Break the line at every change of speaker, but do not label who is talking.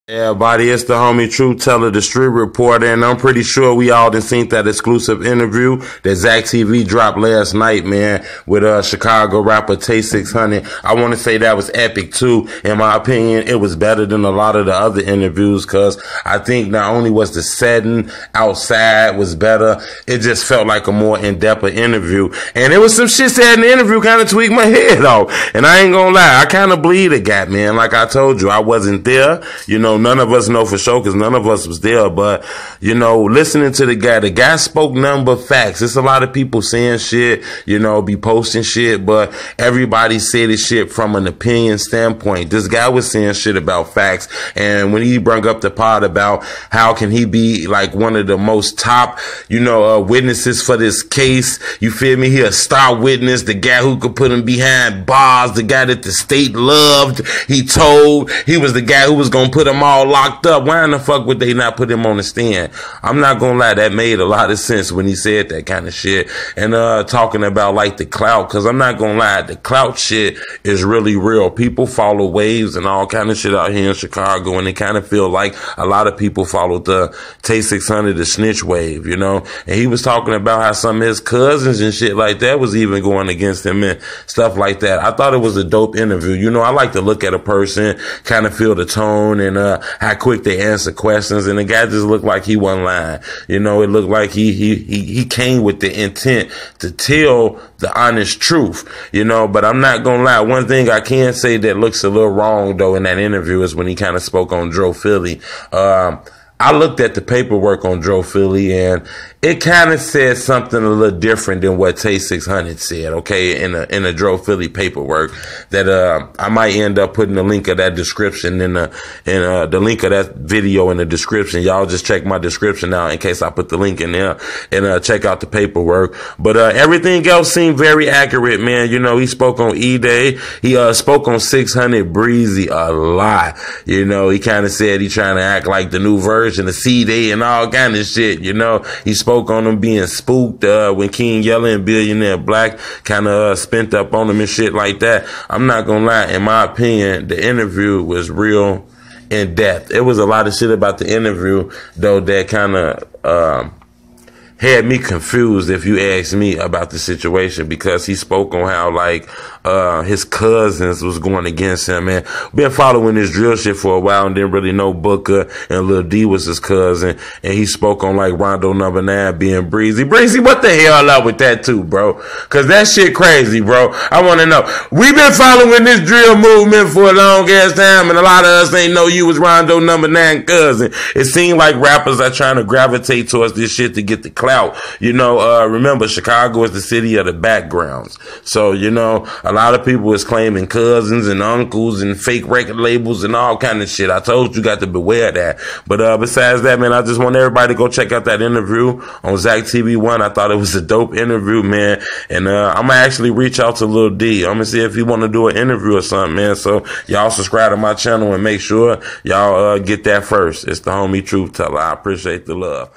Everybody, it's the homie Truth Teller, the street reporter, and I'm pretty sure we all done seen that exclusive interview that Zach TV dropped last night, man, with Chicago rapper Tay 600. I want to say that was epic too. In my opinion, it was better than a lot of the other interviews because I think not only was the setting outside was better, it just felt like a more in-depth interview. And there was some shit said in the interview kind of tweaked my head off. And I ain't gonna lie, I kind of believe the guy, man. Like I told you, I wasn't there, you know. None of us know for sure because none of us was there. But, you know, listening to the guy spoke nothing but facts. There's a lot of people saying shit, you know, be posting shit, but everybody said this shit from an opinion standpoint. This guy was saying shit about facts. And when he brought up the part about how can he be like one of the most top, you know, witnesses for this case, you feel me? He a star witness, the guy who could put him behind bars, the guy that the state loved. He told he was the guy who was going to put him all locked up. Why in the fuck would they not put him on the stand? I'm not gonna lie, that made a lot of sense when he said that kind of shit. And talking about like the clout, because I'm not gonna lie, the clout shit is really real. People follow waves and all kind of shit out here in Chicago, and they kind of feel like a lot of people followed the Tay 600, the snitch wave, you know. And he was talking about how some of his cousins and shit like that was even going against him and stuff like that. I thought it was a dope interview. You know, I like to look at a person, kind of feel the tone and how quick they answer questions, and the guy just looked like he wasn't lying. You know, it looked like he came with the intent to tell the honest truth, you know. But I'm not gonna lie, one thing I can say that looks a little wrong though in that interview is when he kind of spoke on Dro Philly. I looked at the paperwork on Dro Philly and it kind of said something a little different than what Tay 600 said, okay, in a Dro Philly paperwork that I might end up putting the link of that description in the link of that video in the description. Y'all just check my description out in case I put the link in there and check out the paperwork. But everything else seemed very accurate, man. You know, he spoke on E-Day. He spoke on 600 Breezy a lot. You know, he kind of said he trying to act like the new version of C-Day and all kind of shit, you know. He spoke on him being spooked when King Yella and Billionaire Black kind of spent up on him and shit like that. I'm not gonna lie, in my opinion, the interview was real in depth. It was a lot of shit about the interview though that kind of had me confused, if you ask me, about the situation, because he spoke on how like his cousins was going against him, man. Been following this drill shit for a while and didn't really know Booker and Lil D was his cousin, and he spoke on like Rondo number 9 being Breezy. Breezy, what the hell up with that too, bro? Cause that shit crazy, bro. I wanna know. We've been following this drill movement for a long ass time, and a lot of us ain't know you was Rondo number 9 cousin. It seemed like rappers are trying to gravitate towards this shit to get the clout. You know, remember, Chicago is the city of the backgrounds. So, you know, a lot of people is claiming cousins and uncles and fake record labels and all kind of shit. I told you got to beware of that. But besides that, man, I just want everybody to go check out that interview on Zach TV 1. I thought it was a dope interview, man. And I'm going to actually reach out to Lil D. I'm going to see if he want to do an interview or something, man. So y'all subscribe to my channel and make sure y'all get that first. It's the homie Truth Teller. I appreciate the love.